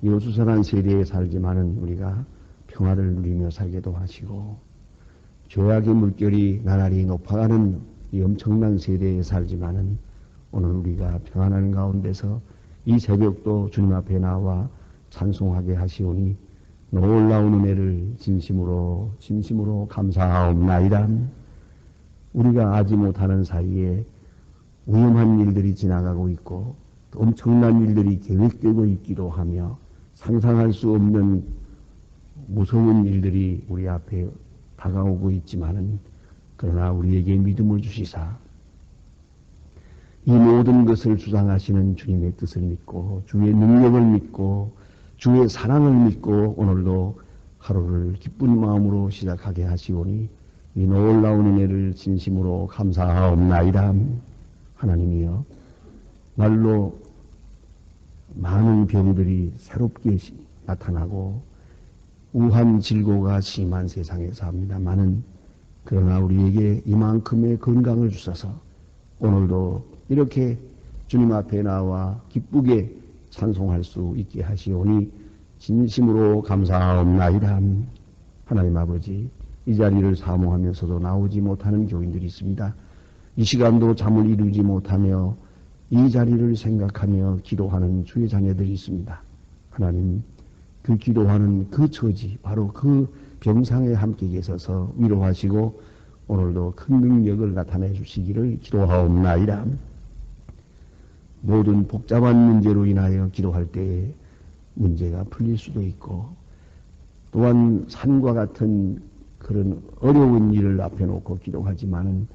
여수선한 세대에 살지만은 우리가 평화를 누리며 살게도 하시고, 죄악의 물결이 나날이 높아가는 이 엄청난 세대에 살지만은 오늘 우리가 평안한 가운데서 이 새벽도 주님 앞에 나와 찬송하게 하시오니 놀라운 은혜를 진심으로 감사하옵나이다. 우리가 아지 못하는 사이에 위험한 일들이 지나가고 있고 엄청난 일들이 계획되고 있기도 하며 상상할 수 없는 무서운 일들이 우리 앞에 다가오고 있지만은 그러나 우리에게 믿음을 주시사 이 모든 것을 주장하시는 주님의 뜻을 믿고 주의 능력을 믿고 주의 사랑을 믿고 오늘도 하루를 기쁜 마음으로 시작하게 하시오니 이 놀라운 은혜를 진심으로 감사하옵나이다. 하나님이여, 날로 많은 병들이 새롭게 나타나고 우한 질고가 심한 세상에 삽니다마는 그러나 우리에게 이만큼의 건강을 주셔서 오늘도 이렇게 주님 앞에 나와 기쁘게 찬송할 수 있게 하시오니 진심으로 감사하옵나이다. 하나님 아버지, 이 자리를 사모하면서도 나오지 못하는 교인들이 있습니다. 이 시간도 잠을 이루지 못하며 이 자리를 생각하며 기도하는 주의 자녀들이 있습니다. 하나님, 그 기도하는 그 처지, 바로 그 병상에 함께 계셔서 위로하시고 오늘도 큰 능력을 나타내 주시기를 기도하옵나이다. 모든 복잡한 문제로 인하여 기도할 때에 문제가 풀릴 수도 있고 또한 산과 같은 그런 어려운 일을 앞에 놓고 기도하지만은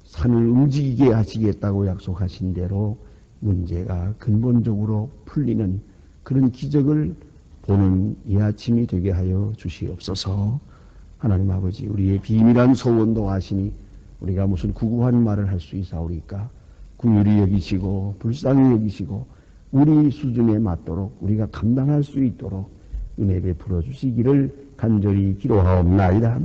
산을 움직이게 하시겠다고 약속하신 대로 문제가 근본적으로 풀리는 그런 기적을 보는 이 아침이 되게 하여 주시옵소서. 하나님 아버지, 우리의 비밀한 소원도 아시니 우리가 무슨 구구한 말을 할 수 있사오리까? 긍휼히 여기시고 불쌍히 여기시고 우리 수준에 맞도록 우리가 감당할 수 있도록 은혜 베풀어 주시기를 간절히 기도하옵나이다.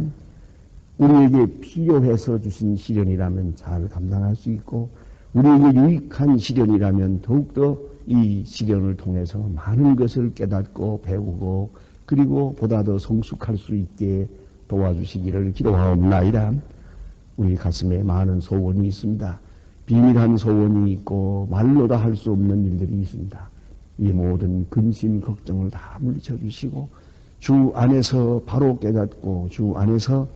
우리에게 필요해서 주신 시련이라면 잘 감당할 수 있고 우리에게 유익한 시련이라면 더욱더 이 시련을 통해서 많은 것을 깨닫고 배우고 그리고 보다 더 성숙할 수 있게 도와주시기를 기도하옵나이다. 우리 가슴에 많은 소원이 있습니다. 비밀한 소원이 있고 말로 다 할 수 없는 일들이 있습니다. 이 모든 근심 걱정을 다 물리쳐 주시고 주 안에서 바로 깨닫고 주 안에서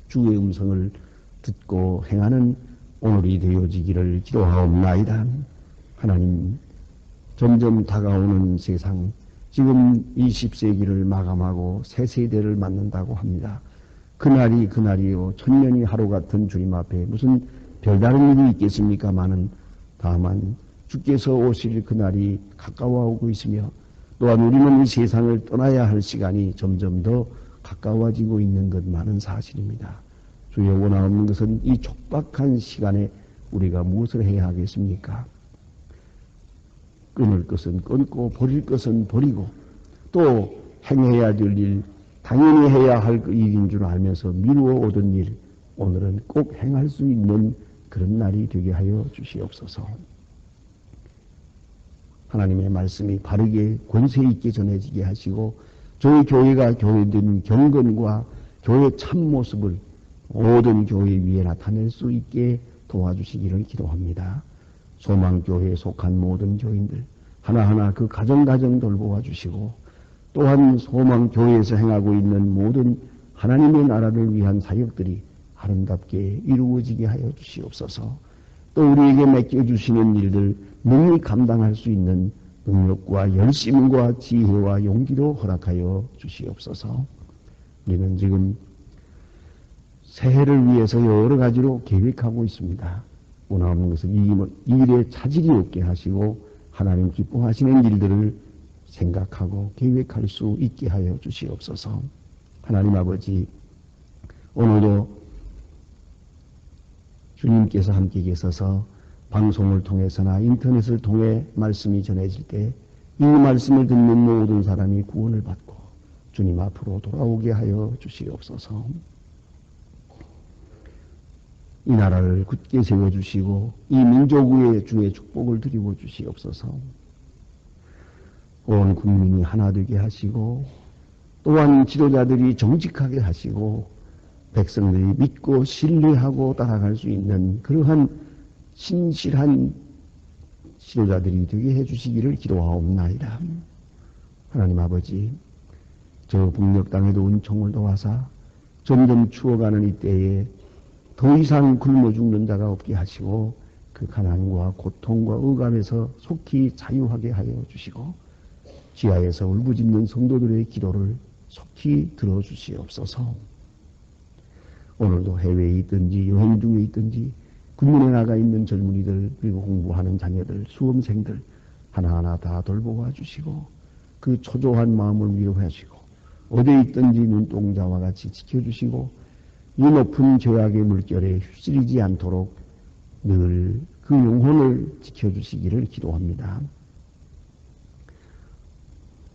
주의 음성을 듣고 행하는 오늘이 되어지기를 기도하옵나이다. 하나님, 점점 다가오는 세상, 지금 20세기를 마감하고 새 세대를 맞는다고 합니다. 그날이요, 천년이 하루 같은 주님 앞에 무슨 별다른 일이 있겠습니까마는 다만 주께서 오실 그날이 가까워오고 있으며 또한 우리는 이 세상을 떠나야 할 시간이 점점 더 가까워지고 있는 것만은 사실입니다. 주여, 원하옵는 것은 이 촉박한 시간에 우리가 무엇을 해야 하겠습니까? 끊을 것은 끊고 버릴 것은 버리고 또 행해야 될 일, 당연히 해야 할 일인 줄 알면서 미루어 오던 일, 오늘은 꼭 행할 수 있는 그런 날이 되게 하여 주시옵소서. 하나님의 말씀이 바르게 권세 있게 전해지게 하시고 저희 교회가 교회된 경건과 교회의 참모습을 모든 교회 위에 나타낼 수 있게 도와주시기를 기도합니다. 소망교회에 속한 모든 교인들 하나하나 그 가정 돌보아 주시고 또한 소망교회에서 행하고 있는 모든 하나님의 나라를 위한 사역들이 아름답게 이루어지게 하여 주시옵소서. 또 우리에게 맡겨주시는 일들 능히 감당할 수 있는 능력과 열심과 지혜와 용기로 허락하여 주시옵소서. 우리는 지금 새해를 위해서 여러 가지로 계획하고 있습니다. 원하는 것은 이 일에 차질이 없게 하시고 하나님 기뻐하시는 일들을 생각하고 계획할 수 있게 하여 주시옵소서. 하나님 아버지, 오늘도 주님께서 함께 계셔서 방송을 통해서나 인터넷을 통해 말씀이 전해질 때 이 말씀을 듣는 모든 사람이 구원을 받고 주님 앞으로 돌아오게 하여 주시옵소서. 이 나라를 굳게 세워주시고 이 민족 위에 주의 축복을 드리고 주시옵소서. 온 국민이 하나 되게 하시고 또한 지도자들이 정직하게 하시고 백성들이 믿고 신뢰하고 따라갈 수 있는 그러한 신실한 지도자들이 되게 해주시기를 기도하옵나이다. 하나님 아버지, 저 북녘 땅에도 은총을 도와사 점점 추워가는 이때에 더 이상 굶어 죽는 자가 없게 하시고 그 가난과 고통과 억압에서 속히 자유하게 하여 주시고 지하에서 울부짖는 성도들의 기도를 속히 들어주시옵소서. 오늘도 해외에 있든지 여행 중에 있든지 군문에 나가 있는 젊은이들 그리고 공부하는 자녀들 수험생들 하나하나 다 돌보아 주시고 그 초조한 마음을 위로하시고 어디에 있든지 눈동자와 같이 지켜주시고 이 높은 죄악의 물결에 휩쓸리지 않도록 늘 그 영혼을 지켜주시기를 기도합니다.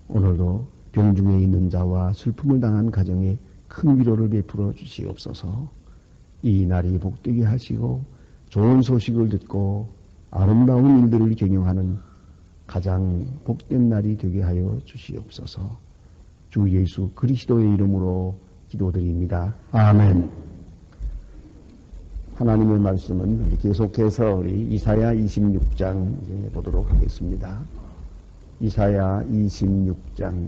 오늘도 병중에 있는 자와 슬픔을 당한 가정에 큰 위로를 베풀어 주시옵소서. 이 날이 복되게 하시고 좋은 소식을 듣고 아름다운 일들을 경영하는 가장 복된 날이 되게 하여 주시옵소서. 주 예수 그리스도의 이름으로 기도드립니다. 아멘. 하나님의 말씀은 계속해서 우리 이사야 26장 보도록 하겠습니다. 이사야 26장.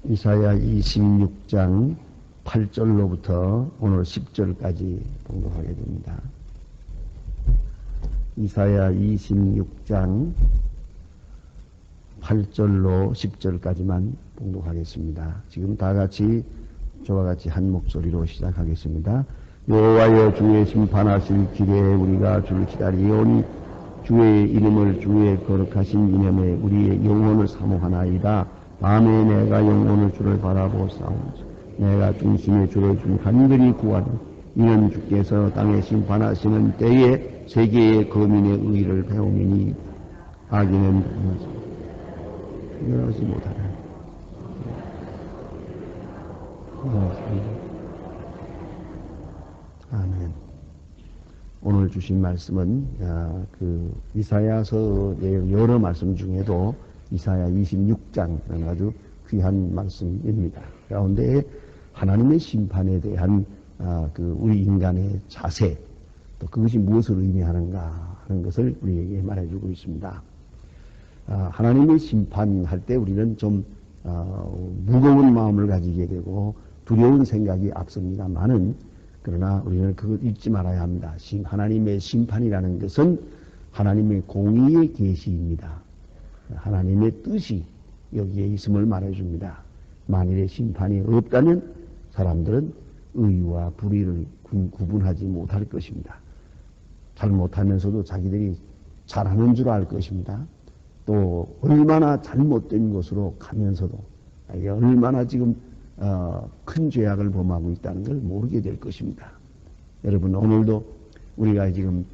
이사야 26장 8절로부터 오늘 10절까지 봉독하게 됩니다. 이사야 26장 8절로 10절까지만 봉독하겠습니다. 지금 다 같이 저와 같이 한 목소리로 시작하겠습니다. 여호와여 주의 심판하실 길에 우리가 주를 기다리오니 주의 이름을 주의 거룩하신 이름에 우리의 영혼을 사모하나이다. 밤에 내가 영혼을 주를 바라보사오면서 내가 중심에 주를 좀 간절히 구하니 이는 주께서 땅에 심판하시는 때에 세계의 거민의 의를 배우미니 악인은 분별하지 못하라. 아멘. 오늘 주신 말씀은 그 이사야서 여러 말씀 중에도 이사야 26장은 아주 귀한 말씀입니다. 가운데 하나님의 심판에 대한 그 우리 인간의 자세, 또 그것이 무엇을 의미하는가 하는 것을 우리에게 말해주고 있습니다. 하나님의 심판할 때 우리는 좀 무거운 마음을 가지게 되고 두려운 생각이 앞섭니다만은 그러나 우리는 그것 잊지 말아야 합니다. 하나님의 심판이라는 것은 하나님의 공의의 계시입니다. 하나님의 뜻이 여기에 있음을 말해줍니다. 만일에 심판이 없다면 사람들은 의와 불의를 구분하지 못할 것입니다. 잘못하면서도 자기들이 잘하는 줄 알 것입니다. 또 얼마나 잘못된 것으로 가면서도 얼마나 지금 큰 죄악을 범하고 있다는 걸 모르게 될 것입니다. 여러분 오늘도 우리가 지금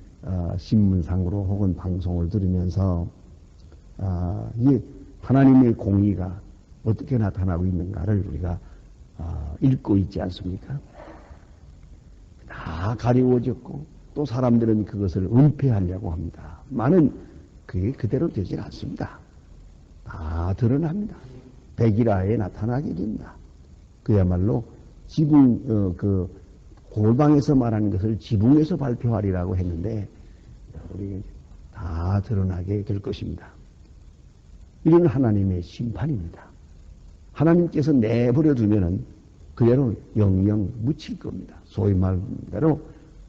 신문상으로 혹은 방송을 들으면서 이게 하나님의 공의가 어떻게 나타나고 있는가를 우리가 읽고 있지 않습니까? 다 가리워졌고 또 사람들은 그것을 은폐하려고 합니다. 많은 그게 그대로 되질 않습니다. 다 드러납니다. 백일하에 나타나게 됩니다. 그야말로 지붕 골방에서 말하는 것을 지붕에서 발표하리라고 했는데 우리 다 드러나게 될 것입니다. 이런 하나님의 심판입니다. 하나님께서 내버려 두면은 그대로 영영 묻힐 겁니다. 소위 말대로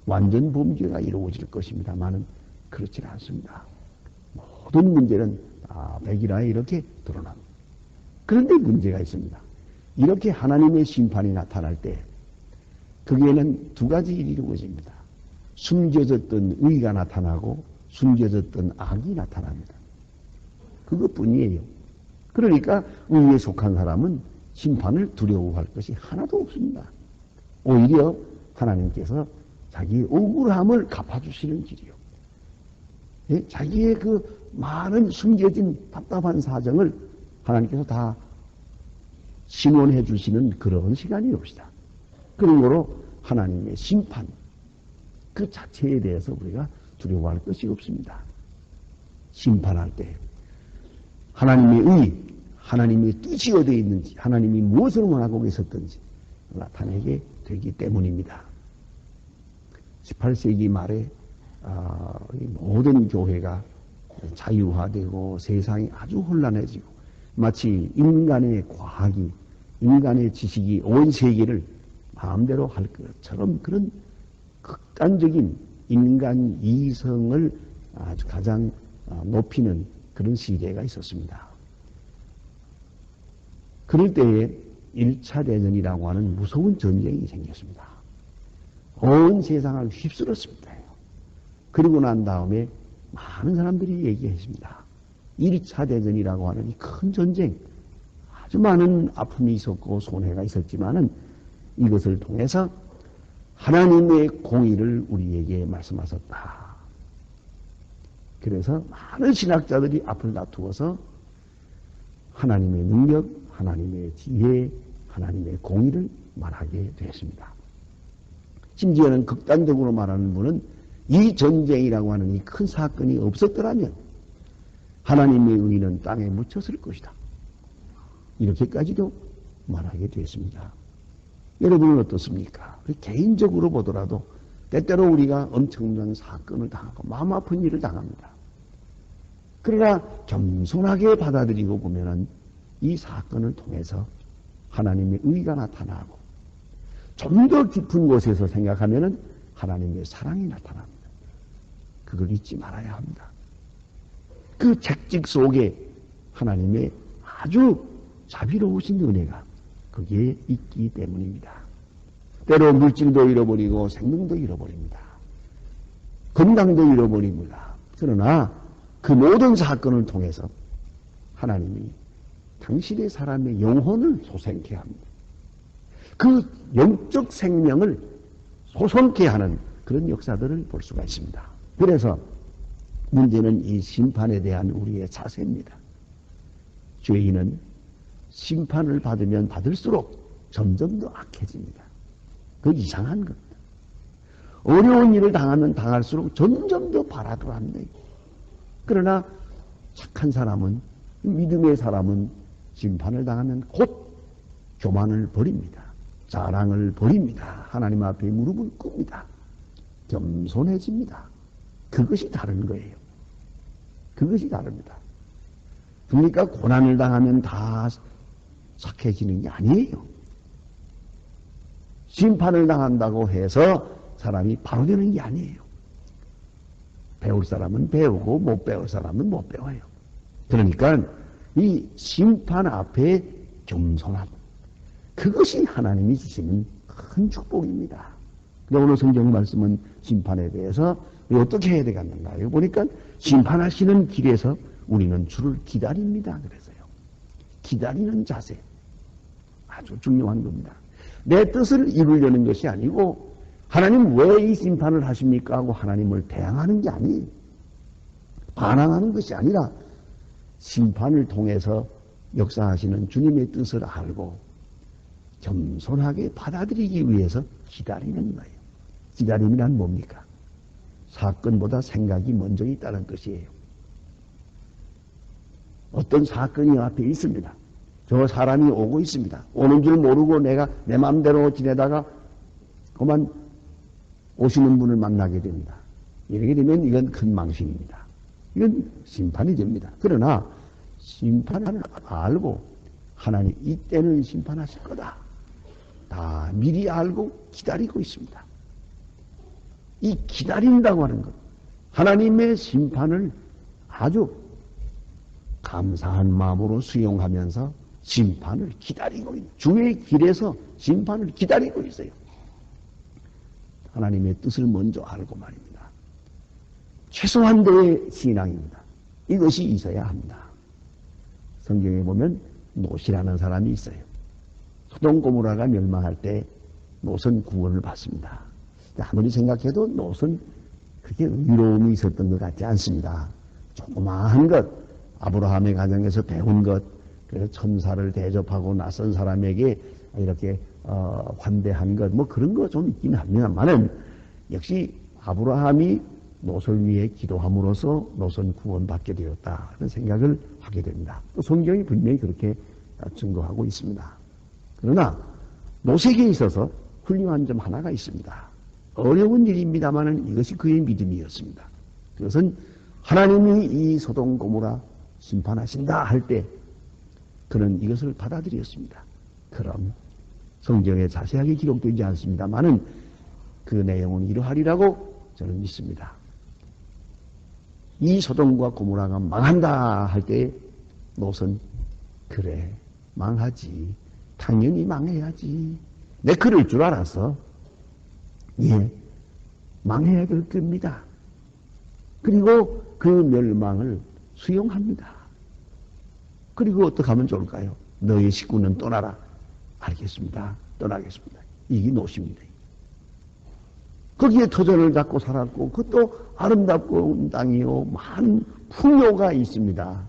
완전 범죄가 이루어질 것입니다만은 그렇지 않습니다. 모든 문제는 백일하에 이렇게 드러납니다. 그런데 문제가 있습니다. 이렇게 하나님의 심판이 나타날 때 거기에는 두 가지 일이 이루어집니다. 숨겨졌던 의가 나타나고 숨겨졌던 악이 나타납니다. 그것뿐이에요. 그러니까 의에 속한 사람은 심판을 두려워할 것이 하나도 없습니다. 오히려 하나님께서 자기의 억울함을 갚아주시는 길이요. 예? 자기의 그 많은 숨겨진 답답한 사정을 하나님께서 다 신원해 주시는 그런 시간이 옵시다. 그러므로 하나님의 심판 그 자체에 대해서 우리가 두려워할 것이 없습니다. 심판할 때 하나님의 의, 하나님의 뜻이 어디에 있는지, 하나님이 무엇을 원하고 계셨던지 나타내게 되기 때문입니다. 18세기 말에 모든 교회가 자유화되고 세상이 아주 혼란해지고 마치 인간의 과학이, 인간의 지식이 온 세계를 마음대로 할 것처럼 그런 극단적인 인간 이성을 아주 가장 높이는 그런 시대가 있었습니다. 그럴 때에 1차 대전이라고 하는 무서운 전쟁이 생겼습니다. 온 세상을 휩쓸었습니다. 그리고 난 다음에 많은 사람들이 얘기했습니다. 1차 대전이라고 하는 이 큰 전쟁, 아주 많은 아픔이 있었고 손해가 있었지만은 이것을 통해서 하나님의 공의를 우리에게 말씀하셨다. 그래서 많은 신학자들이 앞을 다투어서 하나님의 능력, 하나님의 지혜, 하나님의 공의를 말하게 되었습니다. 심지어는 극단적으로 말하는 분은 이 전쟁이라고 하는 이 큰 사건이 없었더라면 하나님의 의는 땅에 묻혔을 것이다. 이렇게까지도 말하게 되었습니다. 여러분은 어떻습니까? 개인적으로 보더라도 때때로 우리가 엄청난 사건을 당하고 마음 아픈 일을 당합니다. 그러나 겸손하게 받아들이고 보면은 이 사건을 통해서 하나님의 의가 나타나고 좀 더 깊은 곳에서 생각하면은 하나님의 사랑이 나타납니다. 그걸 잊지 말아야 합니다. 그 책직 속에 하나님의 아주 자비로우신 은혜가 거기에 있기 때문입니다. 때로 물질도 잃어버리고 생명도 잃어버립니다. 건강도 잃어버립니다. 그러나 그 모든 사건을 통해서 하나님이 당신의 사람의 영혼을 소생케 합니다. 그 영적 생명을 소생케 하는 그런 역사들을 볼 수가 있습니다. 그래서 문제는 이 심판에 대한 우리의 자세입니다. 죄인은 심판을 받으면 받을수록 점점 더 악해집니다. 그 이상한 겁니다. 어려운 일을 당하면 당할수록 점점 더 바라더랍니다. 그러나 착한 사람은, 믿음의 사람은 심판을 당하면 곧 교만을 버립니다. 자랑을 버립니다. 하나님 앞에 무릎을 꿇습니다. 겸손해집니다. 그것이 다른 거예요. 그것이 다릅니다. 그러니까 고난을 당하면 다 착해지는 게 아니에요. 심판을 당한다고 해서 사람이 바로 되는 게 아니에요. 배울 사람은 배우고 못 배울 사람은 못 배워요. 그러니까 이 심판 앞에 겸손함, 그것이 하나님이 주시는 큰 축복입니다. 오늘 성경 말씀은 심판에 대해서 어떻게 해야 되겠는가요? 보니까 심판하시는 길에서 우리는 주를 기다립니다. 그래서요. 기다리는 자세. 아주 중요한 겁니다. 내 뜻을 이루려는 것이 아니고 하나님 왜 이 심판을 하십니까? 하고 하나님을 대항하는 게 아니에요. 반항하는 것이 아니라 심판을 통해서 역사하시는 주님의 뜻을 알고 겸손하게 받아들이기 위해서 기다리는 거예요. 기다림이란 뭡니까? 사건보다 생각이 먼저 있다는 것이에요. 어떤 사건이 앞에 있습니다. 저 사람이 오고 있습니다. 오는 줄 모르고 내가 내 마음대로 지내다가 그만 오시는 분을 만나게 됩니다. 이렇게 되면 이건 큰 망신입니다. 이건 심판이 됩니다. 그러나 심판을 알고 하나님 이때는 심판하실 거다. 다 미리 알고 기다리고 있습니다. 이 기다린다고 하는 것, 하나님의 심판을 아주 감사한 마음으로 수용하면서 심판을 기다리고 있는, 주의 길에서 심판을 기다리고 있어요. 하나님의 뜻을 먼저 알고 말입니다. 최소한도의 신앙입니다. 이것이 있어야 합니다. 성경에 보면 롯이라는 사람이 있어요. 소돔 고모라가 멸망할 때 롯은 구원을 받습니다. 아무리 생각해도 롯은 그렇게 의로움이 있었던 것 같지 않습니다. 조그마한 것, 아브라함의 가정에서 배운 것, 그래서 천사를 대접하고 낯선 사람에게 이렇게 환대한 것, 뭐 그런 거 좀 있긴 합니다만은 역시 아브라함이 노선을 위해 기도함으로써 노선 구원받게 되었다 하는 생각을 하게 됩니다. 또 성경이 분명히 그렇게 증거하고 있습니다. 그러나 노색에 있어서 훌륭한 점 하나가 있습니다. 어려운 일입니다만 이것이 그의 믿음이었습니다. 그것은 하나님이 이 소돔 고모라 심판하신다 할 때 그는 이것을 받아들였습니다. 그럼 성경에 자세하게 기록되지 않습니다만은 그 내용은 이러하리라고 저는 믿습니다. 이 소돔과 고모라가 망한다 할 때 롯은 그래 망하지 당연히 망해야지 내 그럴 줄 알았어. 예, 망해야 될 겁니다. 그리고 그 멸망을 수용합니다. 그리고 어떻게 하면 좋을까요? 너희 식구는 떠나라. 알겠습니다. 떠나겠습니다. 이게 노십니다. 거기에 터전을 잡고 살았고 그것도 아름답고 땅이요 많은 풍요가 있습니다.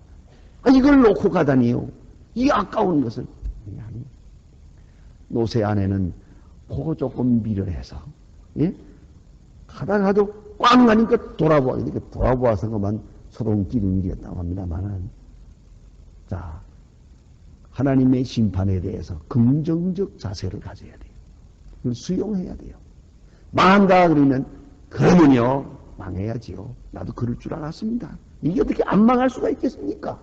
이걸 놓고 가다니요. 이 아까운 것을. 아니, 롯의 아내는 그거 조금 미련해서 예? 가다가도 꽝 가니까 돌아보아서 그만 소돔 기둥이었다고 합니다만은 자 하나님의 심판에 대해서 긍정적 자세를 가져야 돼요. 그걸 수용해야 돼요. 망한다 그러면 그러면요 망해야지요. 나도 그럴 줄 알았습니다. 이게 어떻게 안 망할 수가 있겠습니까?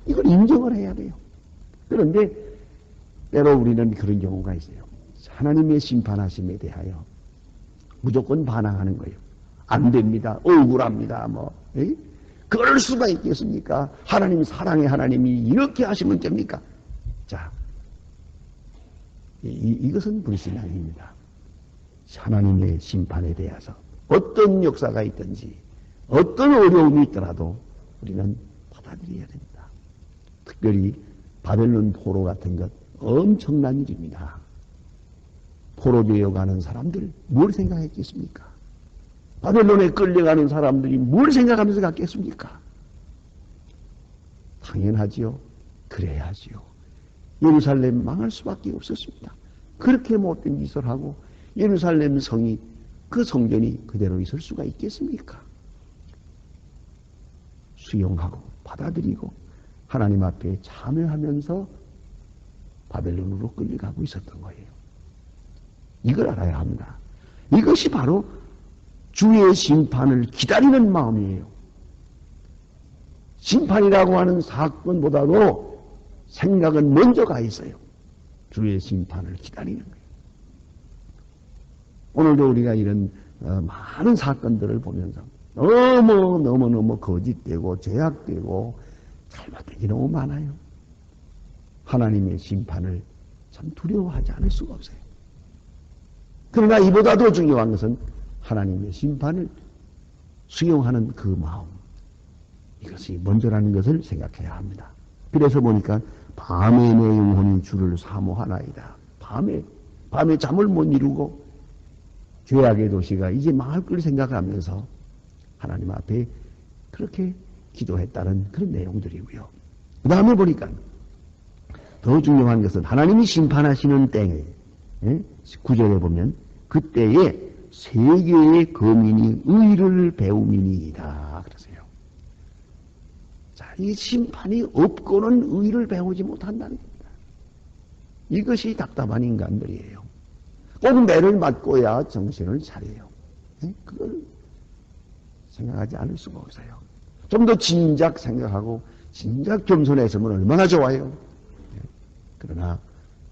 이걸 인정을 해야 돼요. 그런데 때로 우리는 그런 경우가 있어요. 하나님의 심판하심에 대하여 무조건 반항하는 거예요. 안 됩니다. 억울합니다. 에이? 그럴 수가 있겠습니까? 하나님 사랑의 하나님이 이렇게 하시면 됩니까? 자, 이것은 불신앙입니다. 하나님의 심판에 대해서 어떤 역사가 있든지 어떤 어려움이 있더라도 우리는 받아들여야 됩니다. 특별히 바벨론 포로 같은 것 엄청난 일입니다. 포로되어 가는 사람들 뭘 생각했겠습니까? 바벨론에 끌려가는 사람들이 뭘 생각하면서 갔겠습니까? 당연하지요. 그래야지요. 예루살렘 망할 수밖에 없었습니다. 그렇게 못된 짓을 하고 예루살렘 성이 그 성전이 그대로 있을 수가 있겠습니까? 수용하고 받아들이고 하나님 앞에 참여하면서 바벨론으로 끌려가고 있었던 거예요. 이걸 알아야 합니다. 이것이 바로 주의 심판을 기다리는 마음이에요. 심판이라고 하는 사건보다도 생각은 먼저 가 있어요. 주의 심판을 기다리는 거예요. 오늘도 우리가 이런 많은 사건들을 보면서 너무 거짓되고 죄악되고 잘못된 게 너무 많아요. 하나님의 심판을 참 두려워하지 않을 수가 없어요. 그러나 이보다 더 중요한 것은 하나님의 심판을 수용하는 그 마음, 이것이 먼저라는 것을 생각해야 합니다. 그래서 보니까 밤에 내 영혼이 주를 사모하나이다. 밤에 잠을 못 이루고 죄악의 도시가 이제 망할 걸 생각하면서 하나님 앞에 그렇게 기도했다는 그런 내용들이고요. 그 다음에 보니까 더 중요한 것은 하나님이 심판하시는 때에 19절에 보면 그때에 세계의 거민이 의를 배우미니이다 그러세요. 자, 이 심판이 없고는 의를 배우지 못한다는 겁니다. 이것이 답답한 인간들이에요. 꼭 매를 맞고야 정신을 차려요. 그걸 생각하지 않을 수가 없어요. 좀 더 진작 생각하고 진작 겸손했으면 얼마나 좋아요. 그러나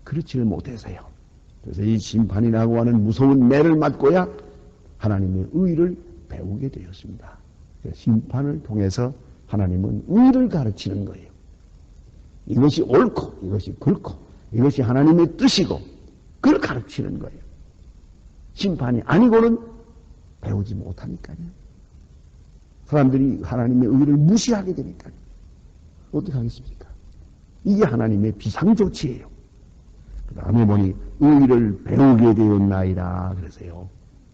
그렇지를 못해서요. 그래서 이 심판이라고 하는 무서운 매를 맞고야 하나님의 의를 배우게 되었습니다. 심판을 통해서 하나님은 의를 가르치는 거예요. 이것이 옳고 이것이 그렇고 이것이 하나님의 뜻이고 그걸 가르치는 거예요. 심판이 아니고는 배우지 못하니까요. 사람들이 하나님의 의를 무시하게 되니까요. 어떻게 하겠습니까? 이게 하나님의 비상조치예요. 그 다음에 보니 의를 배우게 되었나이다 그러세요.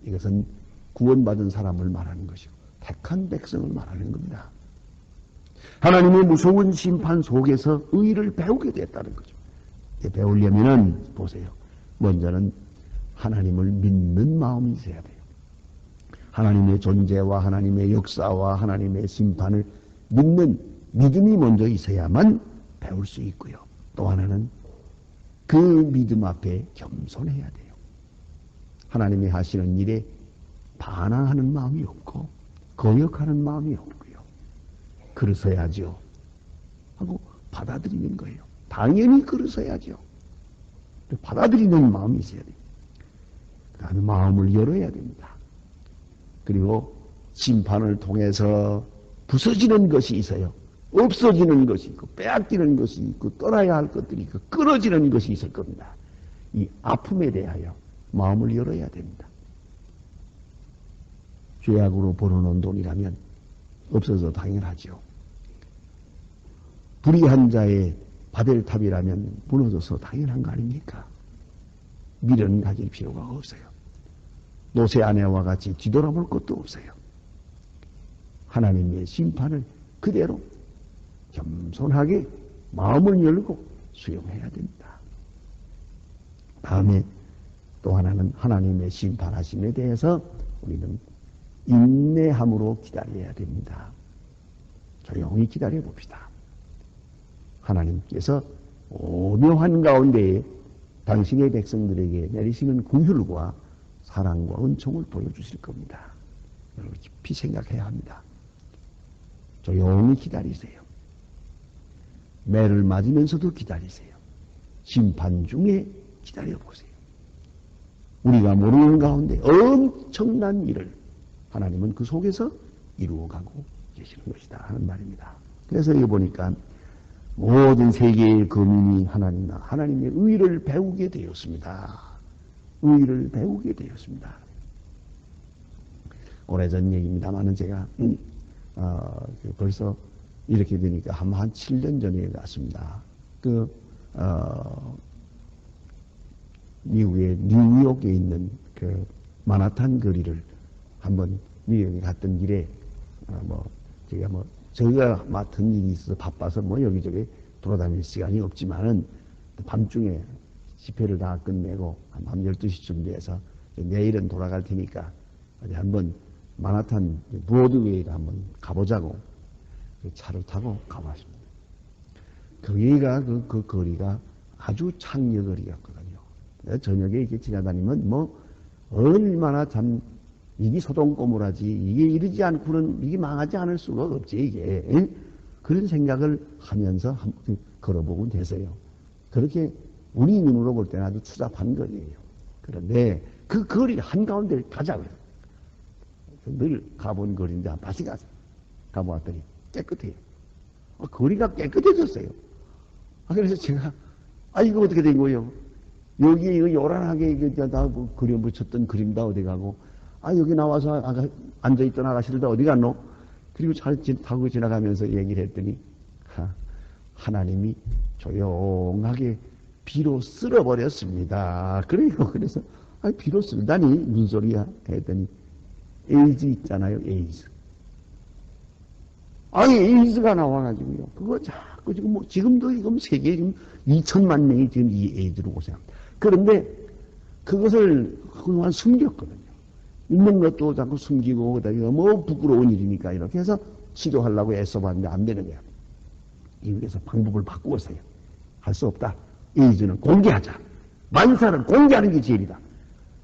이것은 구원받은 사람을 말하는 것이고 택한 백성을 말하는 겁니다. 하나님의 무서운 심판 속에서 의를 배우게 됐다는 거죠. 배우려면은 보세요. 먼저는 하나님을 믿는 마음이 있어야 돼요. 하나님의 존재와 하나님의 역사와 하나님의 심판을 믿는 믿음이 먼저 있어야만 배울 수 있고요. 또 하나는 그 믿음 앞에 겸손해야 돼요. 하나님이 하시는 일에 반항하는 마음이 없고 거역하는 마음이 없고요. 그러서야죠 하고 받아들이는 거예요. 당연히 그러서야죠. 받아들이는 마음이 있어야 돼요. 그 다음에 마음을 열어야 됩니다. 그리고 심판을 통해서 부서지는 것이 있어요. 없어지는 것이 있고 빼앗기는 것이 있고 떠나야 할 것들이 있고 끊어지는 것이 있을 겁니다. 이 아픔에 대하여 마음을 열어야 됩니다. 죄악으로 벌어놓은 돈이라면 없어서 당연하죠. 불의한 자의 바벨탑이라면 무너져서 당연한 거 아닙니까? 미련 가질 필요가 없어요. 노새 아내와 같이 뒤돌아볼 것도 없어요. 하나님의 심판을 그대로 겸손하게 마음을 열고 수용해야 됩니다. 다음에 또 하나는 하나님의 심판하심에 대해서 우리는 인내함으로 기다려야 됩니다. 조용히 기다려 봅시다. 하나님께서 오묘한 가운데에 당신의 백성들에게 내리시는 긍휼과 사랑과 은총을 보여주실 겁니다. 여러분 깊이 생각해야 합니다. 조용히 기다리세요. 매를 맞으면서도 기다리세요. 심판 중에 기다려보세요. 우리가 모르는 가운데 엄청난 일을 하나님은 그 속에서 이루어가고 계시는 것이다 하는 말입니다. 그래서 여기 보니까 모든 세계의 거민이 하나님의 의를 배우게 되었습니다. 의를 배우게 되었습니다. 오래전 얘기입니다만은 제가 벌써 이렇게 되니까 한 7년 전에 갔습니다. 미국의 뉴욕에 있는 그 마나탄 거리를 한번 뉴욕에 갔던 길에 저희가 맡은 일이 있어서 바빠서 여기저기 돌아다닐 시간이 없지만은 밤중에 집회를 다 끝내고 한 밤 12시쯤 돼서 내일은 돌아갈 테니까 어디 한번 마나탄 브로드웨이를 한번 가보자고 차를 타고 가봤습니다. 거기가 그 거리가 아주 창녀 거리였거든요. 저녁에 이렇게 지나다니면 얼마나 참 이게 소동꼬물하지 이게 이러지 않고는 이게 망하지 않을 수가 없지 이게 그런 생각을 하면서 걸어보곤 됐어요. 그렇게 우리 눈으로 볼 때는 아주 추잡한 거리예요. 그런데 그 거리 한가운데를 가자고요. 늘 가본 거리인데 다시 가보았더니 깨끗해요. 거리가 깨끗해졌어요. 그래서 제가 이거 어떻게 된 거예요? 여기 이거 요란하게 다 그려붙였던 그림다 어디 가고 여기 나와서 앉아있던 아가씨들 다 어디 갔노? 그리고 잘 타고 지나가면서 얘기를 했더니 하나님이 조용하게 비로 쓸어버렸습니다. 그래서 비로 쓸다니 무슨 소리야? 했더니 에이즈 있잖아요. 에이즈. 에이즈가 나와가지고요. 그거 자꾸 지금도 세계에 지금 2천만 명이 지금 이 에이즈로 고생합니다. 그런데 그것을 그동안 숨겼거든요. 있는 것도 자꾸 숨기고 그다음에 너무 부끄러운 일이니까 이렇게 해서 치료하려고 애써봤는데 안 되는 거야. 미국에서 방법을 바꾸었어요. 할 수 없다. 에이즈는 공개하자. 만사를 공개하는 게 제일이다.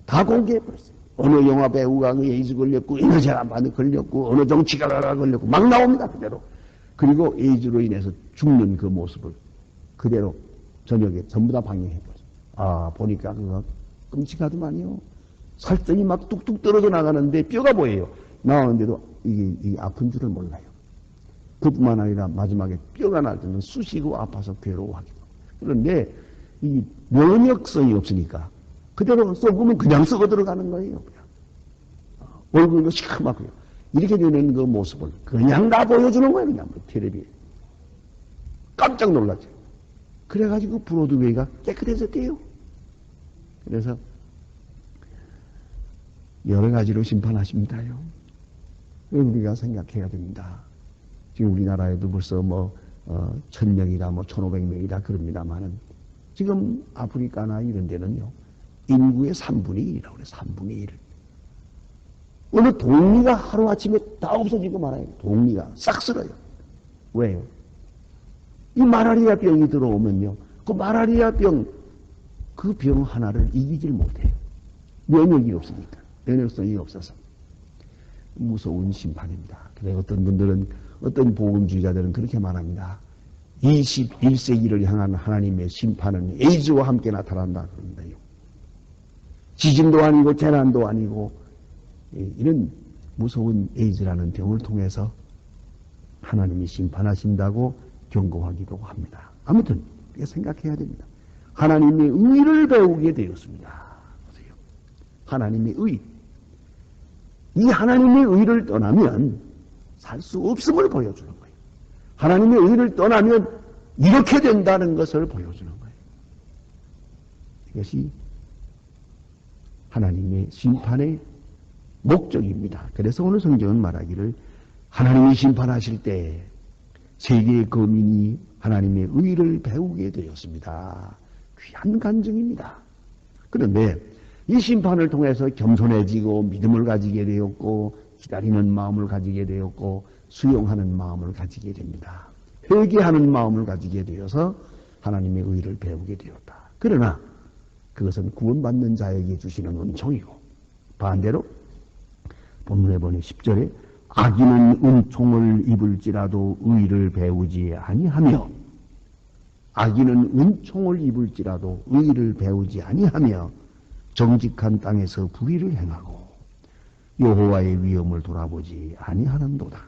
다 공개해버렸어요. 어느 영화 배우가 에이즈 걸렸고 어느 사람한테 걸렸고 어느 정치가 걸렸고 막 나옵니다. 그대로. 그리고 에이즈로 인해서 죽는 그 모습을 그대로 저녁에 전부 다 방영해버렸어요. 보니까 그거 끔찍하더만요. 살점이 막 뚝뚝 떨어져 나가는데 뼈가 보여요. 나오는데도 이게 아픈 줄을 몰라요. 그뿐만 아니라 마지막에 뼈가 날 때는 쑤시고 아파서 괴로워하기도. 그런데 이 면역성이 없으니까 그대로 썩으면 그냥 썩어 들어가는 거예요. 그냥. 얼굴도 시커멓고요. 이렇게 되는 그 모습을 그냥 다 보여주는 거예요. 그냥 텔레비에. 깜짝 놀랐죠. 그래가지고 브로드웨이가 깨끗해졌대요. 그래서 여러 가지로 심판하십니다요. 우리가 생각해야 됩니다. 지금 우리나라에도 벌써 1000명이다 1500명이다 그럽니다만은 지금 아프리카나 이런 데는요 인구의 3분의 1이라고 그래요. 3분의 1. 어느 동리가 하루아침에 다 없어지고 말아요. 동리가 싹 쓸어요. 왜요? 이 말라리아 병이 들어오면요. 그 말라리아 병, 그 병 하나를 이기질 못해요. 면역이 없으니까. 면역성이 없어서. 무서운 심판입니다. 그래 어떤 분들은, 어떤 복음주의자들은 그렇게 말합니다. 21세기를 향한 하나님의 심판은 에이즈와 함께 나타난다 그런다요. 지진도 아니고 재난도 아니고 이런 무서운 에이즈라는 병을 통해서 하나님이 심판하신다고 경고하기도 합니다. 아무튼 우리가 생각해야 됩니다. 하나님의 의를 배우게 되었습니다. 보세요. 하나님의 의. 이 하나님의 의를 떠나면 살 수 없음을 보여주는 거예요. 하나님의 의를 떠나면 이렇게 된다는 것을 보여주는 거예요. 이것이 하나님의 심판의 목적입니다. 그래서 오늘 성경은 말하기를 하나님이 심판하실 때 세계의 거민이 하나님의 의를 배우게 되었습니다. 귀한 간증입니다. 그런데 이 심판을 통해서 겸손해지고 믿음을 가지게 되었고 기다리는 마음을 가지게 되었고 수용하는 마음을 가지게 됩니다. 회개하는 마음을 가지게 되어서 하나님의 의를 배우게 되었다. 그러나 그것은 구원받는 자에게 주시는 은총이고 반대로 본문에 보니 10절에 악인은 은총을 입을지라도 의를 배우지 아니하며 악인은 은총을 입을지라도 의를 배우지 아니하며 정직한 땅에서 불의를 행하고 여호와의 위엄을 돌아보지 아니하는도다.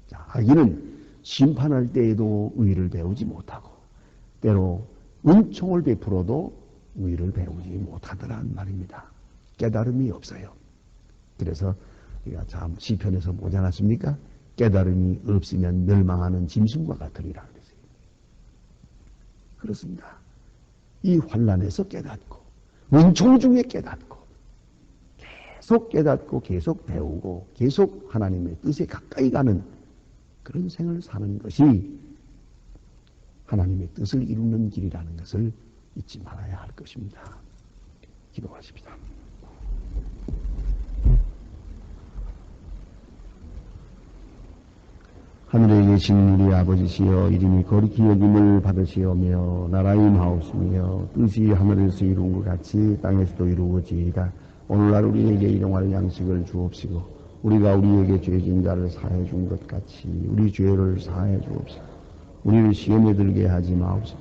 자, 악인은 심판할 때에도 의를 배우지 못하고 때로 은총을 베풀어도 의를 배우지 못하더란 말입니다. 깨달음이 없어요. 그래서 우리가 참 시편에서 보지 않았습니까? 깨달음이 없으면 멸망하는 짐승과 같으리라 그랬어요. 그렇습니다. 이 환난에서 깨닫고 은총 중에 깨닫고 계속 깨닫고 계속 배우고 계속 하나님의 뜻에 가까이 가는 그런 생을 사는 것이 하나님의 뜻을 이루는 길이라는 것을 잊지 말아야 할 것입니다. 기도하십시다. 하늘에 계신 우리 아버지시여 이름이 거룩히 여김을 받으시오며 나라의 임하옵시며 뜻이 하늘에서 이룬 것 같이 땅에서도 이루어지이다. 오늘날 우리에게 일용할 양식을 주옵시고 우리가 우리에게 죄진 자를 사해 준 것 같이 우리 죄를 사해 주옵시고 우리를 시험에 들게 하지 마옵시고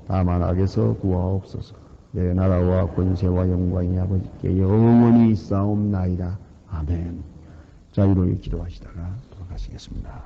다만 악에서 구하옵소서. 내 나라와 권세와 영광이 아버지께 영원히 있사옵나이다. 아멘. 자, 이렇게 기도하시다가 돌아가시겠습니다.